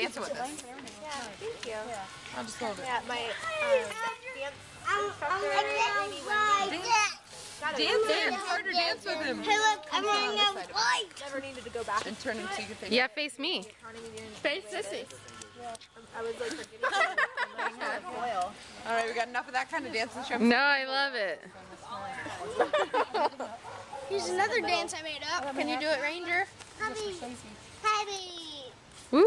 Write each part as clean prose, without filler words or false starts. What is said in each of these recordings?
dancing with us. Yeah, thank you. Yeah. I'll just hold it. Yeah, my dance instructor, Lady Wendy. Dance harder, dance with him. Hey, look, I'm wearing a white. Never needed to go back. And turn into your face. Yeah, face me. Face Sissy. I was like forgetting oil. All right, we got enough of that kind of dancing. Show No, I love it. Here's another dance I made up. Can you do it, Ranger? Happy. Woo!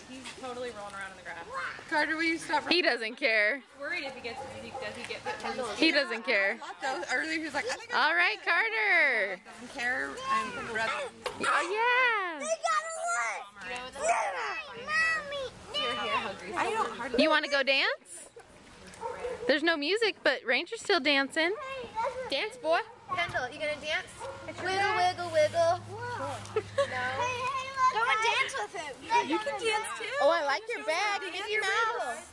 He's totally rolling around in the grass. Carter, will you stop? He doesn't care. Worried if he gets, does he get bit? He doesn't care. Earlier he was like, I think All right, Carter. I don't care. I'm rather. Oh yeah. I don't hardly. You want to go dance? There's no music, but Ranger's still dancing. Dance, boy. Kendall, you gonna dance? Wiggle, wiggle, wiggle. Come and dance with him. You can dance too. Oh, I like your bag. Give your mouth.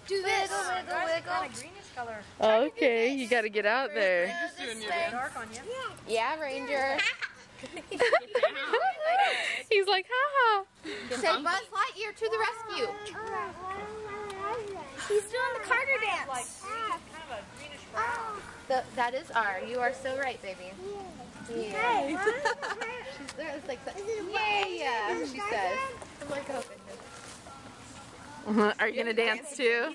Do this. Wiggle, wiggle. Greenish color. Okay, you got to get out there. Just doing your dance. Dark on you. Yeah, Ranger. He's like, haha. Say Buzz Lightyear to the rescue. He's doing the Carter dance. Kind of a greenish brown. That is R. You are so right, baby. Yeah. It's like, yeah, she says. I'm like, oh goodness. Are you gonna dance too?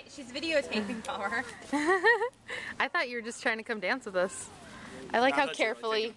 She's videotaping for her. I thought you were just trying to come dance with us. I like how carefully.